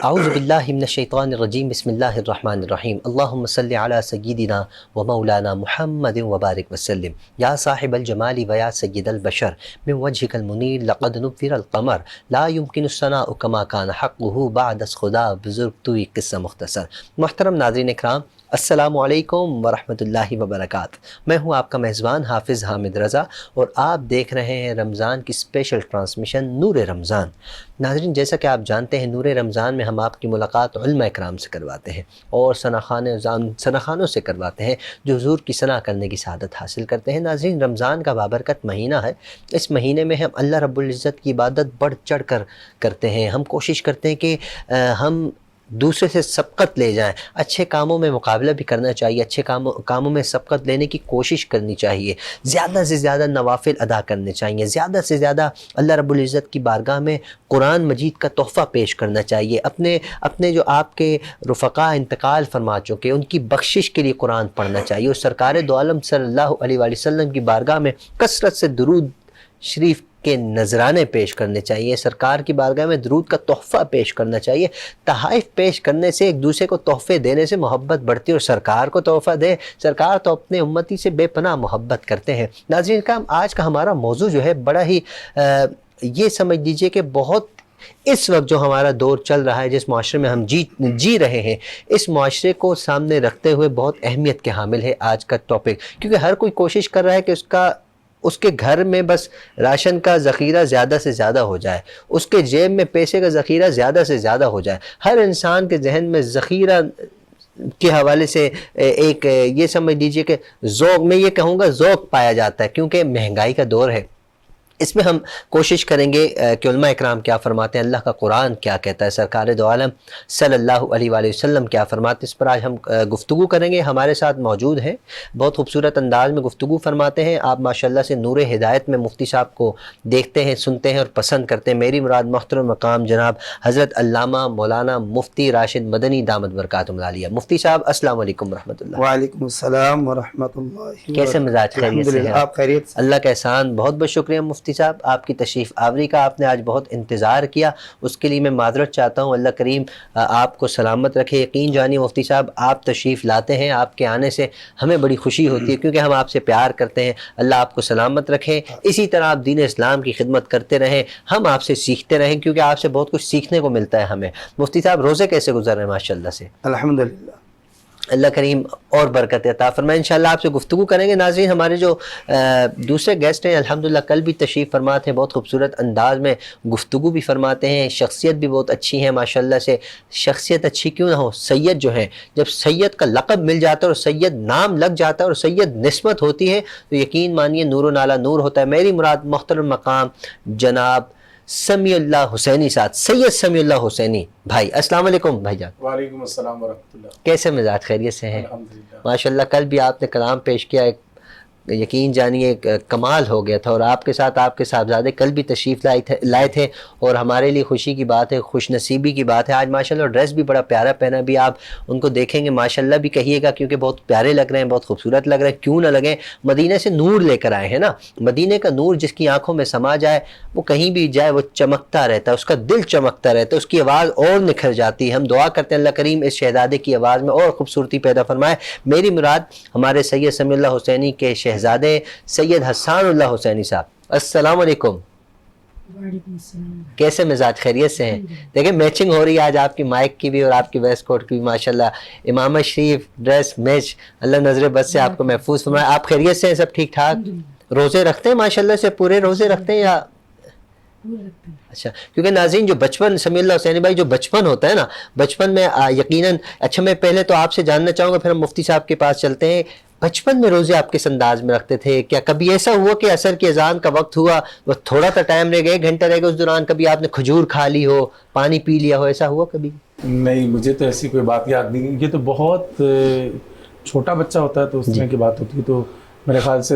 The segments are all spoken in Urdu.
اعوذ باللہ من الشیطان الرجیم بسم اللہ الرحمن الرحیم اللہم صلی علی سیدنا و مولانا محمد وبارک وسلم یا صاحب الجمال و یا سید البشر من وجهک المنیر لقد نبر القمر لا يمکن الثناء کما کان حقه بعد از خدا بزرگ توی قصہ مختصر۔ محترم ناظرین اکرام، السلام علیکم ورحمۃ اللہ وبرکاتہ۔ میں ہوں آپ کا میزبان حافظ حامد رضا اور آپ دیکھ رہے ہیں رمضان کی اسپیشل ٹرانسمیشن نور رمضان۔ ناظرین، جیسا کہ آپ جانتے ہیں نور رمضان میں ہم آپ کی ملاقات علماء اکرام سے کرواتے ہیں اور ثناخانوں سے کرواتے ہیں جو حضور کی ثنا کرنے کی سعادت حاصل کرتے ہیں۔ ناظرین، رمضان کا بابرکت مہینہ ہے۔ اس مہینے میں ہم اللہ رب العزت کی عبادت بڑھ چڑھ کر کرتے ہیں۔ ہم کوشش کرتے ہیں کہ ہم دوسرے سے سبقت لے جائیں، اچھے کاموں میں مقابلہ بھی کرنا چاہیے، اچھے کاموں میں سبقت لینے کی کوشش کرنی چاہیے، زیادہ سے زیادہ نوافل ادا کرنے چاہیے، زیادہ سے زیادہ اللہ رب العزت کی بارگاہ میں قرآن مجید کا تحفہ پیش کرنا چاہیے، اپنے جو آپ کے رفقا انتقال فرما چکے ان کی بخشش کے لیے قرآن پڑھنا چاہیے، اور سرکار دو عالم صلی اللہ علیہ وآلہ وسلم کی بارگاہ میں کثرت سے درود شریف کے نذرانے پیش کرنے چاہیے، سرکار کی بارگاہ میں درود کا تحفہ پیش کرنا چاہیے۔ تحائف پیش کرنے سے، ایک دوسرے کو تحفے دینے سے محبت بڑھتی ہے، اور سرکار کو تحفہ دے، سرکار تو اپنے امتی سے بے پناہ محبت کرتے ہیں۔ ناظرین کرام، آج کا ہمارا موضوع جو ہے بڑا ہی یہ سمجھ لیجئے کہ بہت اس وقت جو ہمارا دور چل رہا ہے، جس معاشرے میں ہم جی رہے ہیں، اس معاشرے کو سامنے رکھتے ہوئے بہت اہمیت کے حامل ہے آج کا ٹاپک، کیونکہ ہر کوئی کوشش کر رہا ہے کہ اس کے گھر میں بس راشن کا ذخیرہ زیادہ سے زیادہ ہو جائے، اس کے جیب میں پیسے کا ذخیرہ زیادہ سے زیادہ ہو جائے۔ ہر انسان کے ذہن میں ذخیرہ کے حوالے سے ایک یہ سمجھ لیجئے کہ ذوق، میں یہ کہوں گا ذوق پایا جاتا ہے، کیونکہ مہنگائی کا دور ہے۔ اس میں ہم کوشش کریں گے کہ علماء اکرام کیا فرماتے ہیں، اللہ کا قرآن کیا کہتا ہے، سرکار دو عالم صلی اللہ علیہ وآلہ وسلم کیا فرماتے ہیں، اس پر آج ہم گفتگو کریں گے۔ ہمارے ساتھ موجود ہیں، بہت خوبصورت انداز میں گفتگو فرماتے ہیں۔ آپ ماشاءاللہ سے نور ہدایت میں مفتی صاحب کو دیکھتے ہیں، سنتے ہیں اور پسند کرتے ہیں۔ میری مراد محترم مقام جناب حضرت علامہ مولانا مفتی راشد مدنی دامت برکاتہم العالیہ۔ مفتی صاحب السلام علیکم ورحمۃ اللہ۔ وعلیکم السلام ورحمۃ اللہ۔ کیسے مزاج، خیریت سے ہیں؟ آپ خیریت سے؟ اللہ کا احسان، بہت بہت شکریہ مفتی صاحب، آپ کی تشریف آوری کا آپ نے آج بہت انتظار کیا، اس کے لیے میں معذرت چاہتا ہوں۔ اللہ کریم آپ کو سلامت رکھے۔ یقین جانیے مفتی صاحب، آپ تشریف لاتے ہیں، آپ کے آنے سے ہمیں بڑی خوشی ہوتی ہے، کیونکہ ہم آپ سے پیار کرتے ہیں۔ اللہ آپ کو سلامت رکھے، اسی طرح آپ دین اسلام کی خدمت کرتے رہیں، ہم آپ سے سیکھتے رہیں، کیونکہ آپ سے بہت کچھ سیکھنے کو ملتا ہے ہمیں۔ مفتی صاحب، روزے کیسے گزر رہے ہیں ماشاءاللہ سے؟ الحمدللہ، اللہ کریم اور برکت عطا فرمائے۔ انشاءاللہ آپ سے گفتگو کریں گے۔ ناظرین، ہمارے جو دوسرے گیسٹ ہیں الحمدللہ کل بھی تشریف فرماتے ہیں، بہت خوبصورت انداز میں گفتگو بھی فرماتے ہیں، شخصیت بھی بہت اچھی ہے ماشاءاللہ سے۔ شخصیت اچھی کیوں نہ ہو، سید جو ہے، جب سید کا لقب مل جاتا ہے اور سید نام لگ جاتا ہے اور سید نسبت ہوتی ہے تو یقین مانیے نور و نالا نور ہوتا ہے۔ میری مراد محترم مقام جناب سمیع اللہ حسینی صاحب، سید سمیع اللہ حسینی بھائی، السلام علیکم بھائی جان۔ وعلیکم السلام ورحمۃ اللہ۔ کیسے مزاج، خیریت سے ہیں؟ الحمدللہ ماشاءاللہ کل بھی آپ نے کلام پیش کیا، ایک یقین جانیے کمال ہو گیا تھا، اور آپ کے ساتھ آپ کے صاحبزادے کل بھی تشریف لائے تھے، اور ہمارے لیے خوشی کی بات ہے، خوش نصیبی کی بات ہے۔ آج ماشاءاللہ ڈریس بھی بڑا پیارا پہنا، بھی آپ ان کو دیکھیں گے ماشاءاللہ بھی کہیے گا، کیونکہ بہت پیارے لگ رہے ہیں، بہت خوبصورت لگ رہے ہیں، کیوں نہ لگیں، مدینہ سے نور لے کر آئے ہیں نا۔ مدینہ کا نور جس کی آنکھوں میں سما جائے وہ کہیں بھی جائے وہ چمکتا رہتا ہے، اس کا دل چمکتا رہتا ہے، اس کی آواز اور نکھر جاتی ہے۔ ہم دعا کرتے ہیں اللہ کریم اس شہزادے کی آواز میں اور خوبصورتی پیدا فرمائے۔ میری مراد ہمارے سید سمیع اللہ حسینی کے شہزادے سید حسان اللہ حسینی صاحب، السلام علیکم۔ وعلیکم السلام۔ کیسے مزاج، خیریت سے ہیں؟ دیکھیں میچنگ ہو رہی ہے آج آپ کی مائک کی بھی اور آپ کی ویسٹ کوٹ کی بھی ماشاءاللہ، امامہ شریف ڈریس میچ، اللہ نظر بد سے آپ کو محفوظ فرمائے۔ آپ خیریت سے ہیں؟ سب ٹھیک ٹھاک؟ روزے رکھتے ہیں ماشاءاللہ سے؟ پورے روزے رکھتے ہیں یا؟ اچھا، کیونکہ ناظرین جو بچپن، سمیع اللہ حسینی بھائی جو بچپن ہوتا ہے نا، بچپن میں یقیناً، اچھا میں پہلے تو آپ سے جاننا چاہوں گا، پھر ہم مفتی صاحب کے پاس چلتے ہیں، بچپن میں روزے آپ کس انداز میں رکھتے تھے؟ کیا کبھی ایسا ہوا کہ عصر کی اذان کا وقت ہوا، وہ تھوڑا سا ٹائم رہ گیا، 1 گھنٹہ رہ گیا، اس دوران کبھی آپ نے کھجور کھا لی ہو، پانی پی لیا ہو، ایسا ہوا کبھی؟ نہیں، مجھے تو ایسی کوئی بات یاد نہیں، یہ تو بہت چھوٹا بچہ ہوتا ہے تو اس طرح کی بات ہوتی ہے، تو میرے خیال سے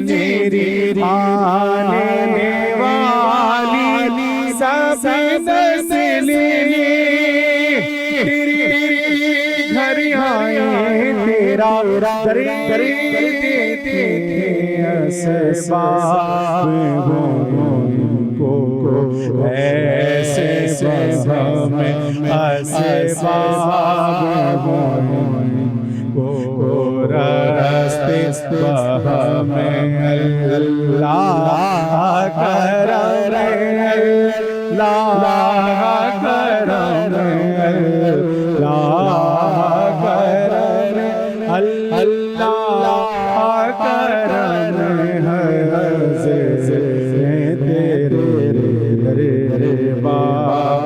میری آنے والی سب نسلیں تیری گھر آئے تیرا در دیتے اسباب ان کو ایسے سبب اسباب ان کو راستے بہم اللہ کرم اللہ کرم اللہ کرم اللہ کرم ہے تیرے باب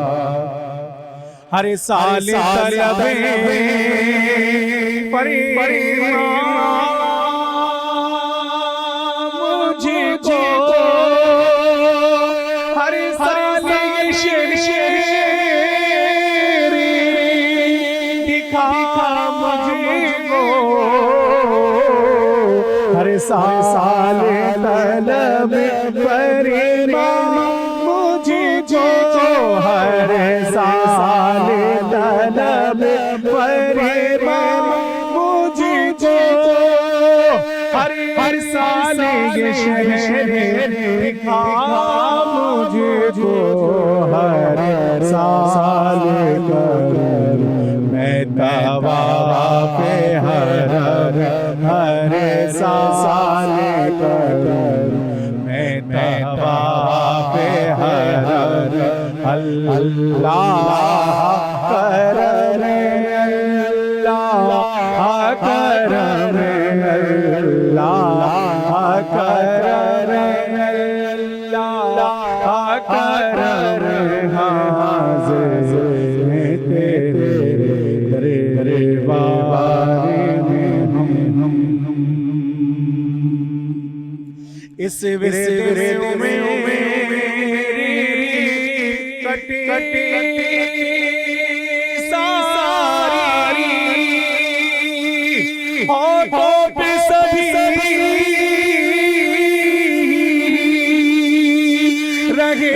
ہر سال طلب مجھے کو ہر سال شیر دکھا مجھے کو ہر سال طلب مجھے جو ہر سال طلب مجھے جو ہر سال یہ شہر دکھا مجھے جو ہر سال کرم میں طواف حرم ہر سال کرم میں طواف حرم اللہ کرم اللہ کرم اللہ کرم اللہ کرم حاضر تیرے دربار میں ہم اس ورد میں کٹی ساری ہاتھوں پہ سبھی رہے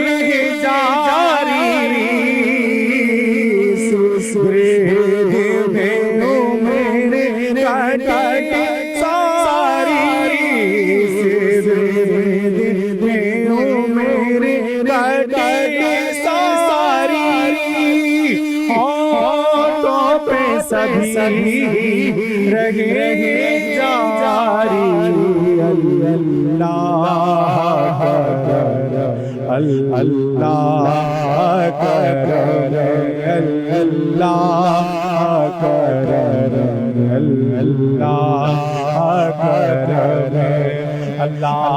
جاری ورد میں میرے کٹی ساری ورد میں میرے کٹی ساری ہاتھوں پہ سبھی رہے جاری اللہ کرم اللہ کرم اللہ کرم اللہ کرم اللہ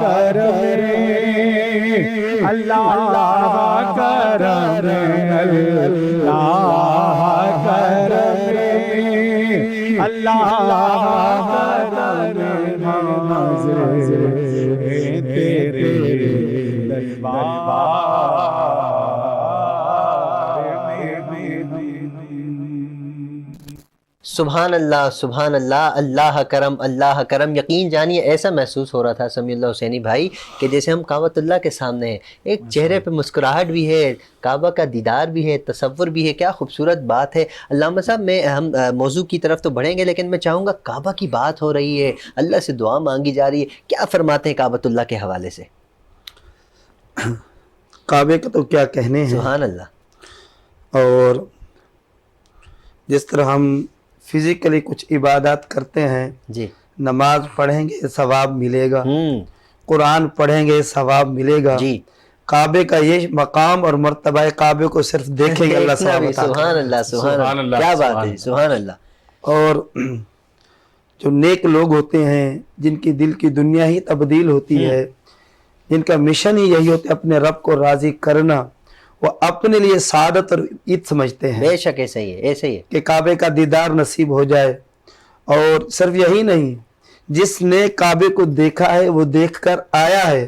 کرم اللہ کرم اللہ کرم اللہ کرم حاضر تیرے سبحان اللہ، اللہ کرم، اللہ کرم۔ یقین جانیے ایسا محسوس ہو رہا تھا سمیع اللہ حسینی بھائی کہ جیسے ہم کعبۃ اللہ کے سامنے ہیں، ایک چہرے پہ مسکراہٹ بھی ہے، کعبہ کا دیدار بھی ہے، تصور بھی ہے۔ کیا خوبصورت بات ہے۔ علامہ صاحب ہم موضوع کی طرف تو بڑھیں گے، لیکن میں چاہوں گا کعبہ کی بات ہو رہی ہے، اللہ سے دعا مانگی جا رہی ہے، کیا فرماتے ہیں کعبۃ اللہ کے حوالے سے؟ کعبے کا تو کیا کہنے ہیں۔ سبحان اللہ۔ اور جس طرح ہم فزیکلی کچھ عبادات کرتے ہیں، جی، نماز پڑھیں گے ثواب ملے گا، قرآن پڑھیں گے ثواب ملے گا، جی، کعبے کا یہ مقام اور مرتبہ کعبے کو صرف دیکھیں گے اللہ ثواب عطا کرے۔ سبحان اللہ، سبحان اللہ، کیا بات ہے، سبحان اللہ۔ اور جو نیک لوگ ہوتے ہیں، جن کی دل کی دنیا ہی تبدیل ہوتی ہے، جن کا مشن ہی یہی ہوتا ہے اپنے رب کو راضی کرنا، وہ اپنے لیے سعادت اور عید سمجھتے ہیں۔ بے شک ایسا ہی ہے، ایسا ہی ہے کہ کعبے کا دیدار نصیب ہو جائے۔ اور صرف یہی نہیں، جس نے کعبے کو دیکھا ہے وہ دیکھ کر آیا ہے،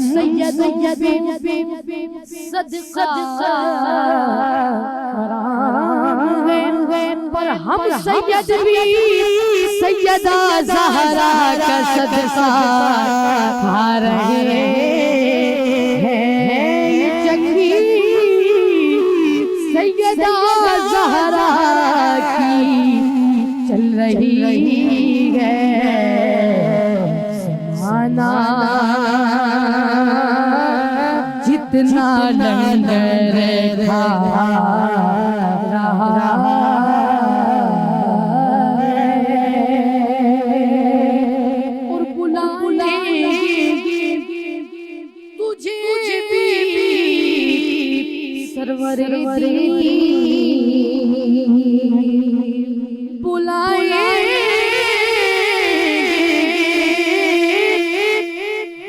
سیدوں پہ صدقہ حرام ہے، پر ہم سید بھی سیدہ زہرا کا صدقہ کھا رہے ہیں، چکی سیدہ زہرا کی چل رہی ہے زمانہ، جتنا لنگر کھا رہا اور بلائیں گے تجھے بھی سرور دی، بلائیں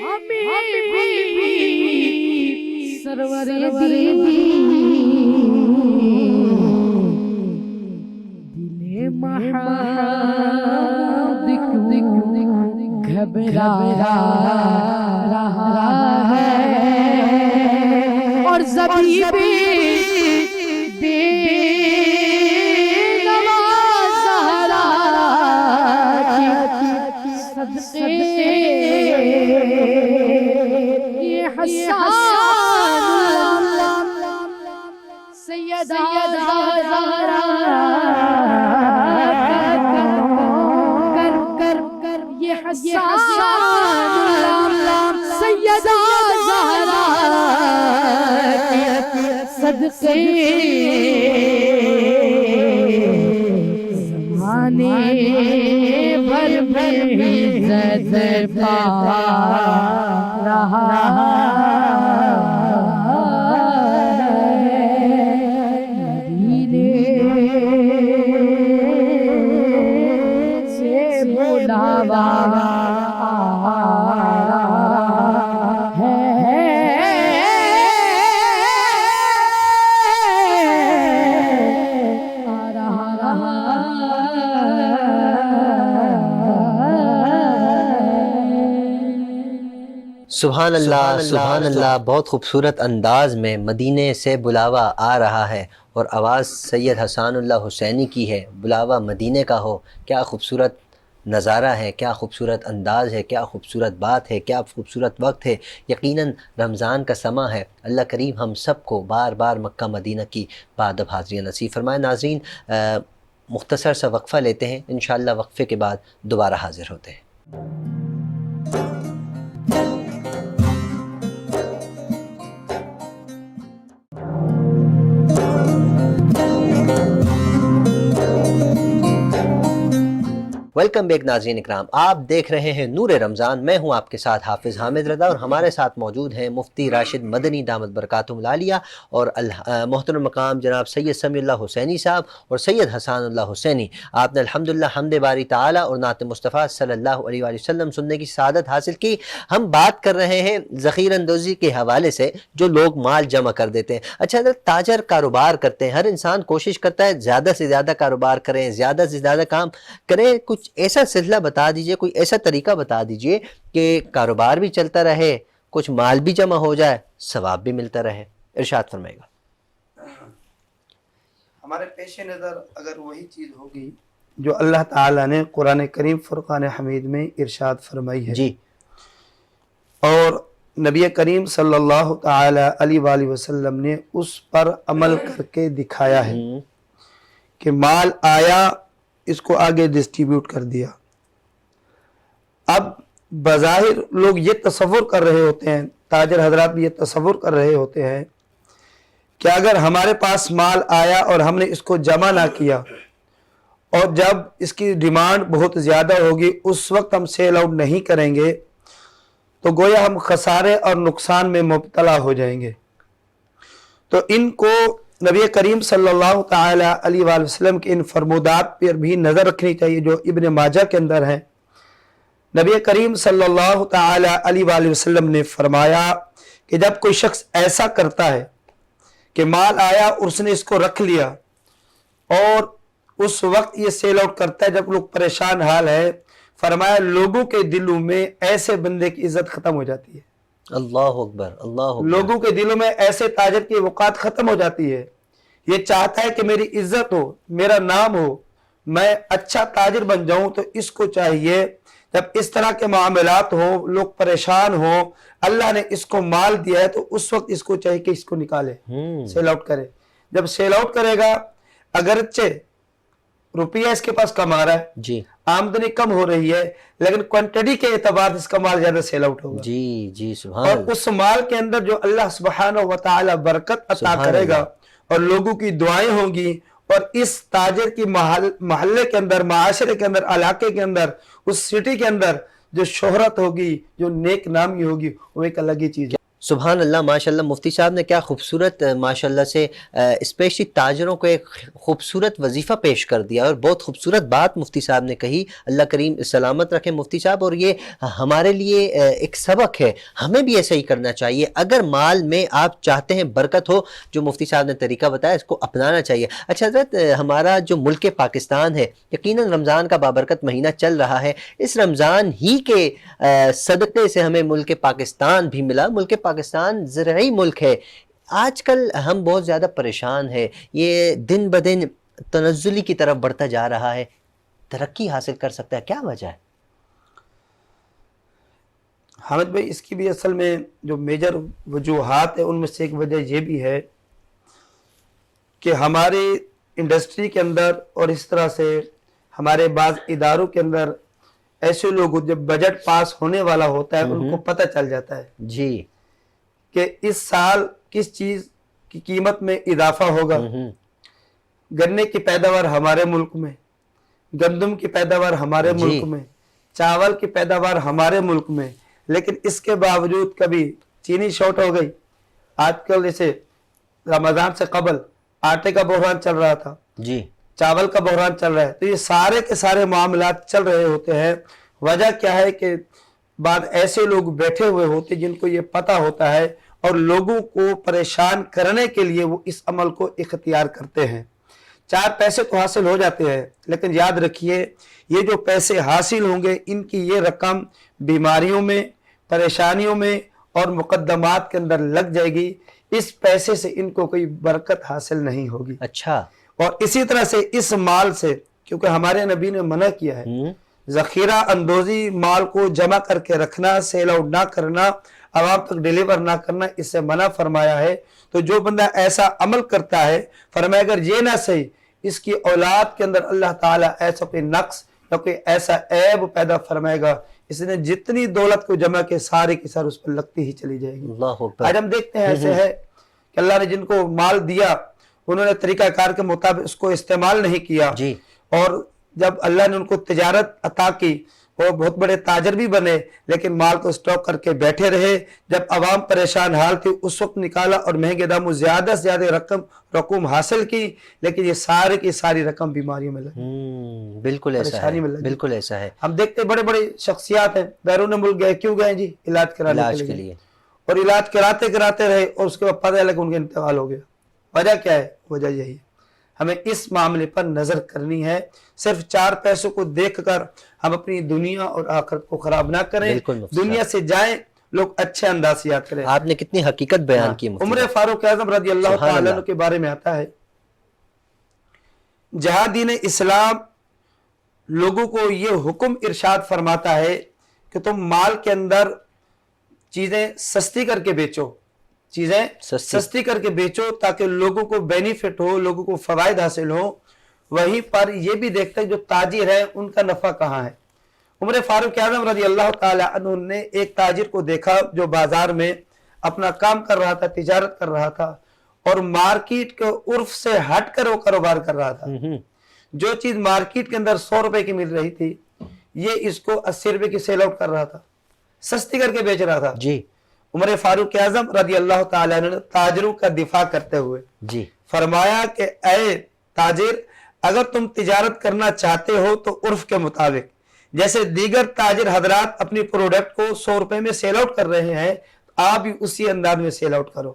ہمیں بھی سرور دی، دل محمد گھبرا رہا ہے اور زبی پہ بے نواز زہرا کی صدقے یہ حسان سیدہ زہرا کر یہ حسان سیدہ زہرا صدقے زمانے بھر میں عزت پا رہا مدینے سے بلاوا سبحان اللہ سبحان اللہ، بہت خوبصورت انداز میں مدینے سے بلاوا آ رہا ہے اور آواز سید حسان اللہ حسینی کی ہے، بلاوا مدینے کا ہو، کیا خوبصورت نظارہ ہے، کیا خوبصورت انداز ہے، کیا خوبصورت بات ہے، کیا خوبصورت وقت ہے۔ یقیناً رمضان کا سماں ہے، اللہ کریم ہم سب کو بار بار مکہ مدینہ کی بادب حاضری نصیب فرمائے۔ ناظرین مختصر سا وقفہ لیتے ہیں، انشاءاللہ وقفے کے بعد دوبارہ حاضر ہوتے ہیں۔ ویلکم بیک ناظرین اکرام، آپ دیکھ رہے ہیں نور رمضان، میں ہوں آپ کے ساتھ حافظ حامد رضا، اور ہمارے ساتھ موجود ہیں مفتی راشد مدنی دامت برکاتہم العالیہ اور محترم مقام جناب سید سمیع اللہ حسینی صاحب اور سید حسان اللہ حسینی۔ آپ نے الحمدللہ حمد باری تعالیٰ اور نعت مصطفیٰ صلی اللہ علیہ وآلہ وسلم سننے کی سعادت حاصل کی۔ ہم بات کر رہے ہیں ذخیرہ اندوزی کے حوالے سے، جو لوگ مال جمع کر دیتے ہیں۔ اچھا حضرت، تاجر کاروبار کرتے ہیں، ہر انسان کوشش کرتا ہے زیادہ سے زیادہ کاروبار کریں، زیادہ سے زیادہ کام کریں، کچھ ایسا سلسلہ بتا دیجئے، کوئی ایسا طریقہ بتا دیجئے کہ کاروبار بھی چلتا رہے، کچھ مال بھی جمع ہو جائے، ثواب بھی ملتا رہے۔ ارشاد فرمائے گا۔ ہمارے پیش نظر اگر وہی چیز ہوگی جو اللہ تعالیٰ نے قرآن کریم فرقان حمید میں ارشاد فرمائی ہے، جی، اور نبی کریم صلی اللہ تعالی علیہ وآلہ وسلم نے اس پر عمل کر کے دکھایا ہے کہ مال آیا، اس کو آگے ڈسٹریبیوٹ کر دیا۔ اب بظاہر لوگ یہ تصور کر رہے ہوتے ہیں، تاجر حضرات بھی یہ تصور کر رہے ہوتے ہیں کہ اگر ہمارے پاس مال آیا اور ہم نے اس کو جمع نہ کیا، اور جب اس کی ڈیمانڈ بہت زیادہ ہوگی اس وقت ہم سیل آؤٹ نہیں کریں گے تو گویا ہم خسارے اور نقصان میں مبتلا ہو جائیں گے۔ تو ان کو نبی کریم صلی اللہ تعالی علیہ وآلہ وسلم کے ان فرمودات پر بھی نظر رکھنی چاہیے جو ابن ماجہ کے اندر ہیں۔ نبی کریم صلی اللہ تعالی علیہ وآلہ وسلم نے فرمایا کہ جب کوئی شخص ایسا کرتا ہے کہ مال آیا اور اس نے اس کو رکھ لیا، اور اس وقت یہ سیل آؤٹ کرتا ہے جب لوگ پریشان حال ہے، فرمایا لوگوں کے دلوں میں ایسے بندے کی عزت ختم ہو جاتی ہے۔ اللہ اکبر، اللہ اکبر. لوگوں کے دلوں میں ایسے تاجر کی وقات ختم ہو جاتی ہے. یہ چاہتا ہے کہ میری عزت ہو، میرا نام ہو، میں اچھا تاجر بن جاؤں. تو اس کو چاہیے جب اس طرح کے معاملات ہو، لوگ پریشان ہو، اللہ نے اس کو مال دیا ہے تو اس وقت اس کو چاہیے کہ اس کو نکالے، سیل آؤٹ کرے. جب سیل آؤٹ کرے گا، اگرچہ روپیہ اس کے پاس کم آ رہا ہے، جی آمدنی کم ہو رہی ہے، لیکن کوانٹٹی کے اعتبار سے اس کا مال زیادہ سیل آؤٹ ہوگا. جی جی سبحان اور اللہ. اس مال کے اندر جو اللہ سبحانہ و تعالی برکت عطا سبحان کرے گا اللہ. اور لوگوں کی دعائیں ہوں گی، اور اس تاجر کی محلے کے اندر، معاشرے کے اندر، علاقے کے اندر، اس سٹی کے اندر جو شہرت ہوگی، جو نیک نامی ہوگی، وہ ایک الگ ہی چیز ہے. سبحان اللہ. ماشاءاللہ مفتی صاحب نے کیا خوبصورت ماشاءاللہ سے اسپیشلی تاجروں کو ایک خوبصورت وظیفہ پیش کر دیا، اور بہت خوبصورت بات مفتی صاحب نے کہی. اللہ کریم سلامت رکھے مفتی صاحب. اور یہ ہمارے لیے ایک سبق ہے، ہمیں بھی ایسا ہی کرنا چاہیے. اگر مال میں آپ چاہتے ہیں برکت ہو، جو مفتی صاحب نے طریقہ بتایا اس کو اپنانا چاہیے. اچھا حضرت، ہمارا جو ملک پاکستان ہے، یقیناً رمضان کا بابرکت مہینہ چل رہا ہے. اس رمضان ہی کے صدقے سے ہمیں ملک پاکستان بھی ملا. ملک پاکستان زرعی ملک ہے. آج کل ہم بہت زیادہ پریشان ہیں، یہ دن بدن تنزلی کی طرف بڑھتا جا رہا ہے. ترقی حاصل کر سکتا ہے، کیا وجہ ہے؟ حامد بھائی، اس کی بھی اصل میں جو میجر وجوہات ہیں ان میں سے ایک وجہ یہ بھی ہے کہ ہماری انڈسٹری کے اندر اور اس طرح سے ہمارے بعض اداروں کے اندر ایسے لوگ جب بجٹ پاس ہونے والا ہوتا ہے ان کو پتہ چل جاتا ہے جی کہ اس سال کس چیز کی قیمت میں اضافہ ہوگا. گنے کی پیداوار ہمارے ملک میں، گندم کی پیداوار ہمارے ملک میں، چاول کی پیداوار ہمارے ملک میں، لیکن اس کے باوجود کبھی چینی شارٹ ہو گئی. آج کل جیسے رمضان سے قبل آٹے کا بحران چل رہا تھا، جی چاول کا بحران چل رہا ہے. تو یہ سارے کے سارے معاملات چل رہے ہوتے ہیں. وجہ کیا ہے کہ بعد ایسے لوگ بیٹھے ہوئے ہوتے جن کو یہ پتہ ہوتا ہے، اور لوگوں کو پریشان کرنے کے لیے وہ اس عمل کو اختیار کرتے ہیں. 4 پیسے تو حاصل ہو جاتے ہیں، لیکن یاد رکھیے یہ جو پیسے حاصل ہوں گے ان کی یہ رقم بیماریوں میں، پریشانیوں میں اور مقدمات کے اندر لگ جائے گی. اس پیسے سے ان کو کوئی برکت حاصل نہیں ہوگی. اچھا. اور اسی طرح سے اس مال سے، کیونکہ ہمارے نبی نے منع کیا ہے ذخیرہ اندوزی، مال کو جمع کر کے رکھنا، سیل آؤٹ نہ کرنا، عوام تک ڈیلیور نہ کرنا، اس سے منع فرمایا ہے. تو جو بندہ ایسا عمل کرتا ہے، فرمایا اگر یہ نہ صحیح، اس کی اولاد کے اندر اللہ تعالیٰ ایسا کوئی نقص یا کوئی ایسا عیب پیدا فرمائے گا، اس نے جتنی دولت کو جمع کے سارے کی سارے اس پر لگتی ہی چلی جائے گی. اللہ اکبر. آج ہم دیکھتے ہیں ایسے ہے کہ اللہ نے جن کو مال دیا انہوں نے طریقہ کار کے مطابق اس کو استعمال نہیں کیا، جی اور جب اللہ نے ان کو تجارت عطا کی وہ بہت بڑے تاجر بھی بنے، لیکن مال کو سٹاک کر کے بیٹھے رہے. جب عوام پریشان حال تھی اس وقت نکالا اور مہنگے داموں زیادہ سے زیادہ رقم حاصل کی، لیکن یہ سارے کی ساری رقم بیماریوں میں لگی. بالکل ایسا ہے، پریشانی میں لگی. بالکل ایسا ہے. ہم دیکھتے بڑے بڑے شخصیات ہیں بیرون ملک گئے، کیوں گئے جی؟ علاج کرانے کے لیے. اور علاج کراتے رہے اور اس کے بعد پتہ لگا ان کا انتقال ہو گیا. وجہ کیا ہے؟ وجہ یہی ہے. ہمیں اس معاملے پر نظر کرنی ہے. صرف 4 پیسوں کو دیکھ کر ہم اپنی دنیا اور آخرت کو خراب نہ کریں. دنیا سے جائیں، لوگ اچھے انداز سے یاد کریں. آپ نے کتنی حقیقت بیان کی. عمر فاروق اعظم رضی اللہ تعالیٰ عنہ کے بارے میں آتا ہے، جہاں دین اسلام لوگوں کو یہ حکم ارشاد فرماتا ہے کہ تم مال کے اندر چیزیں سستی کر کے بیچو، چیزیں سستی کر کے بیچو تاکہ لوگوں کو بینیفٹ ہو، لوگوں کو فوائد حاصل ہو. وہیں پر یہ بھی دیکھتے ہیں جو تاجر ہیں ان کا نفع کہاں ہے. عمر فاروق اعظم رضی اللہ تعالی عنہ نے ایک تاجر کو دیکھا جو بازار میں اپنا کام کر رہا تھا، تجارت کر رہا تھا، اور مارکیٹ کے عرف سے ہٹ کر وہ کاروبار کر رہا تھا. جو چیز مارکیٹ کے اندر 100 روپے کی مل رہی تھی، یہ اس کو 80 روپے کی سیل آؤٹ کر رہا تھا، سستی کر کے بیچ رہا تھا. جی. عمر فاروق اعظم رضی اللہ تعالیٰ عنہ نے تاجروں کا دفاع کرتے ہوئے جی فرمایا کہ اے تاجر، اگر تم تجارت کرنا چاہتے ہو تو عرف کے مطابق جیسے دیگر تاجر حضرات اپنی پروڈکٹ کو 100 روپے میں سیل آؤٹ کر رہے ہیں، آپ بھی اسی انداز میں سیل آؤٹ کرو.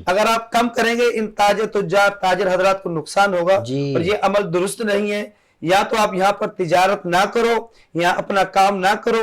اگر آپ کم کریں گے ان تاجر حضرات کو نقصان ہوگا. اور یہ عمل درست نہیں ہے. یا تو آپ یہاں پر تجارت نہ کرو یا اپنا کام نہ کرو.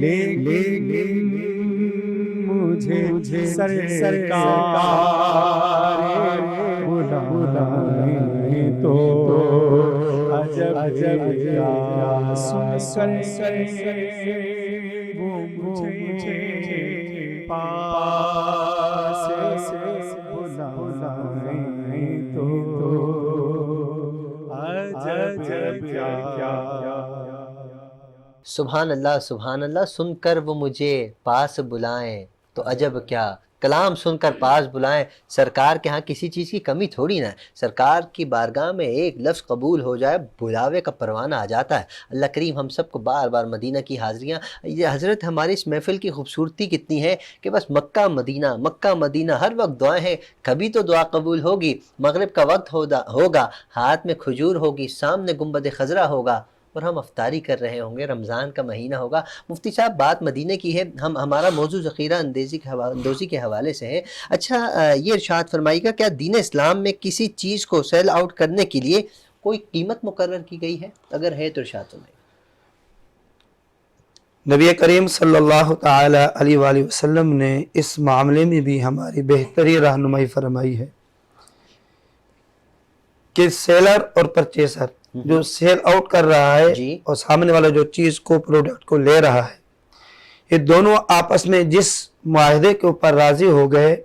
لیکن مجھے سرکار بلائیں تو عجب کیا سن کر وہ مجھے پاس بلائیں تو عجب کیا سبحان اللہ سبحان اللہ، سن کر وہ مجھے پاس بلائیں تو عجب کیا، کلام سن کر پاس بلائیں۔ سرکار کے ہاں کسی چیز کی کمی تھوڑی نہ ہے، سرکار کی بارگاہ میں ایک لفظ قبول ہو جائے بلاوے کا پروانہ آ جاتا ہے۔ اللہ کریم ہم سب کو بار بار مدینہ کی حاضریاں، یہ حضرت ہماری اس محفل کی خوبصورتی کتنی ہے کہ بس مکہ مدینہ ہر وقت دعائیں ہیں، کبھی تو دعا قبول ہوگی، مغرب کا وقت ہوگا، ہاتھ میں کھجور ہوگی، سامنے گنبد خضرا ہوگا اور ہم افطاری کر رہے ہوں گے، رمضان کا مہینہ ہوگا۔ مفتی صاحب بات مدینہ کی ہے، ہمارا موضوع ذخیرہ اندوزی کے حوالے سے ہے۔ اچھا یہ ارشاد فرمائیے گا، کیا دین اسلام میں کسی چیز کو سیل آؤٹ کرنے کے لیے کوئی قیمت مقرر کی گئی ہے؟ اگر ہے تو ارشاد فرمائیے۔ نبی کریم صلی اللہ تعالی علیہ وآلہ وسلم نے اس معاملے میں بھی ہماری بہتری رہنمائی فرمائی ہے کہ سیلر اور پرچیسر جو سیل آؤٹ کر رہا ہے جی اور سامنے والا جو چیز کو پروڈکٹ کو لے رہا ہے، یہ دونوں آپس میں جس معاہدے کے اوپر راضی ہو گئے،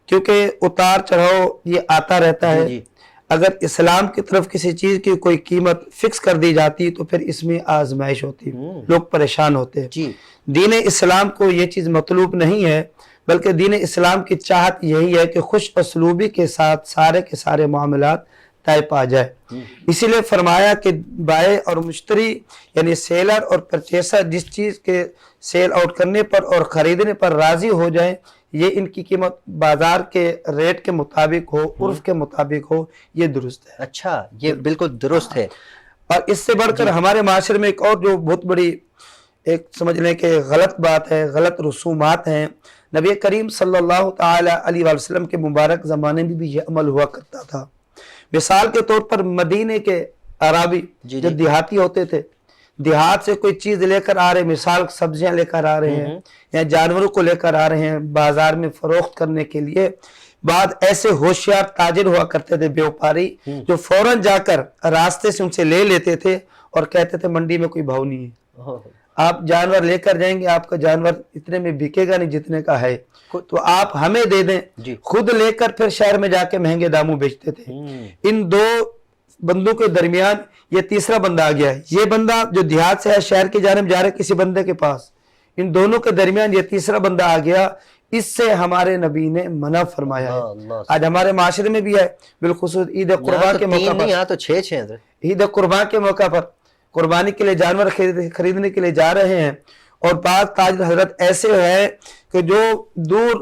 کیونکہ اتار چڑھاؤ یہ آتا رہتا ہے، جی اگر اسلام کی طرف کسی چیز کی کوئی قیمت فکس کر دی جاتی تو پھر اس میں آزمائش ہوتی، لوگ پریشان ہوتے ہیں۔ جی دین اسلام کو یہ چیز مطلوب نہیں ہے، بلکہ دین اسلام کی چاہت یہی ہے کہ خوش اسلوبی کے ساتھ سارے کے سارے معاملات طے پا جائے۔ اسی لیے فرمایا کہ بائع اور مشتری یعنی سیلر اور پرچیسر جس چیز کے سیل آؤٹ کرنے پر اور خریدنے پر راضی ہو جائیں، یہ ان کی قیمت بازار کے ریٹ کے مطابق ہو، عرف کے مطابق ہو، یہ درست ہے۔ اچھا یہ بالکل درست ہے۔ اور اس سے بڑھ کر ہمارے معاشرے میں ایک اور جو بہت بڑی ایک سمجھ لیں کہ غلط بات ہے، غلط رسومات ہیں، نبی کریم صلی اللہ تعالی علیہ وآلہ وسلم کے مبارک زمانے میں بھی یہ عمل ہوا کرتا تھا۔ مثال کے طور پر مدینے کے عرابی جو دیہاتی ہوتے تھے، دیہات سے کوئی چیز لے کر آ رہے، مثال سبزیاں لے کر آ رہے ہیں یا جانوروں کو لے کر آ رہے ہیں بازار میں فروخت کرنے کے لیے، بعد ایسے ہوشیار تاجر ہوا کرتے تھے بیوپاری جو فوراً جا کر راستے سے ان سے لے لیتے تھے اور کہتے تھے منڈی میں کوئی بھاؤ نہیں ہے، آپ جانور لے کر جائیں گے، آپ کا جانور اتنے میں بکے گا نہیں جتنے کا ہے، تو آپ ہمیں دے دیں، خود لے کر پھر شہر میں جا کے مہنگے داموں بیچتے تھے۔ ان دو بندوں کے درمیان یہ تیسرا بندہ آ گیا ہے، یہ بندہ جو دیہات سے ہے شہر کی جانب جا رہے کسی بندے کے پاس، ان دونوں کے درمیان یہ تیسرا بندہ آ گیا، اس سے ہمارے نبی نے منع فرمایا ہے۔ آج ہمارے معاشرے میں بھی ہے، بالخصوص عید قربان کے موقع پر، یہاں تو 6 عید قربان کے موقع پر قربانی کے لیے جانور خریدنے کے لیے جا رہے ہیں، اور بعض تاجر حضرت ایسے ہیں کہ جو دور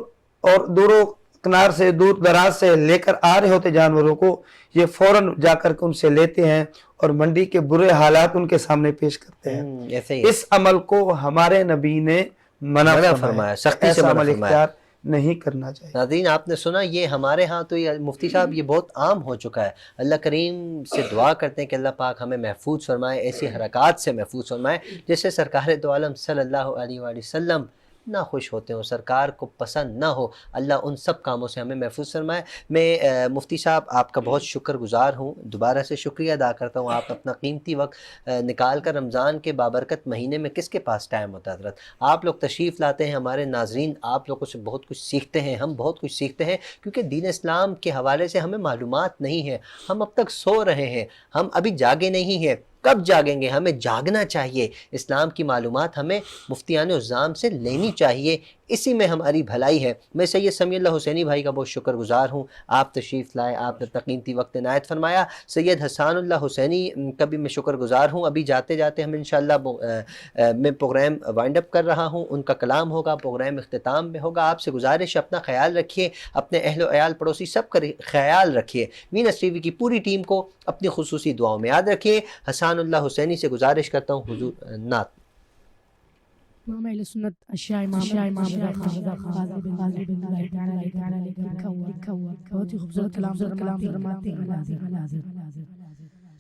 و کنار سے دور دراز سے لے کر آ رہے ہوتے جانوروں کو، یہ فوراً جا کر کے ان سے لیتے ہیں اور منڈی کے برے حالات ان کے سامنے پیش کرتے ہیں۔ اس عمل کو ہمارے نبی نے منع فرمایا، سختی سے منع فرمایا، نہیں کرنا چاہیے۔ ناظرین آپ نے سنا، یہ ہمارے ہاں تو یہ مفتی صاحب یہ بہت عام ہو چکا ہے۔ اللہ کریم سے دعا کرتے ہیں کہ اللہ پاک ہمیں محفوظ فرمائے، ایسی حرکات سے محفوظ فرمائے جس سے سرکار دو عالم صلی اللہ علیہ وآلہ وسلم نہ خوش ہوتے ہوں، سرکار کو پسند نہ ہو، اللہ ان سب کاموں سے ہمیں محفوظ فرمائے۔ میں مفتی صاحب آپ کا بہت شکر گزار ہوں، دوبارہ سے شکریہ ادا کرتا ہوں، آپ اپنا قیمتی وقت نکال کر رمضان کے بابرکت مہینے میں کس کے پاس ٹائم ہوتا ہے حضرت، آپ لوگ تشریف لاتے ہیں، ہمارے ناظرین آپ لوگوں سے بہت کچھ سیکھتے ہیں، ہم بہت کچھ سیکھتے ہیں، کیونکہ دین اسلام کے حوالے سے ہمیں معلومات نہیں ہے، ہم اب تک سو رہے ہیں، ہم ابھی جاگے نہیں ہیں، کب جاگیں گے؟ ہمیں جاگنا چاہیے، اسلام کی معلومات ہمیں مفتیان عظام سے لینی چاہیے، اسی میں ہماری بھلائی ہے۔ میں سید سمیع اللہ حسینی بھائی کا بہت شکر گزار ہوں، آپ تشریف لائے، آپ نے قیمتی وقت عنایت فرمایا۔ سید حسان اللہ حسینی کا بھی میں شکر گزار ہوں، ابھی جاتے جاتے ہم انشاءاللہ میں پروگرام وائنڈ اپ کر رہا ہوں، ان کا کلام ہوگا، پروگرام اختتام میں ہوگا۔ آپ سے گزارش اپنا خیال رکھیے، اپنے اہل و عیال پڑوسی سب کا خیال رکھیے، وینس ٹی وی کی پوری ٹیم کو اپنی خصوصی دعاؤں میں یاد رکھیے۔ حسان اللہ حسینی سے گزارش کرتا ہوں، حضور نعت۔ امام اہل سنت اشیاء امام رضا خان بہت ہی خوبصورت کلام فرماتے ہیں۔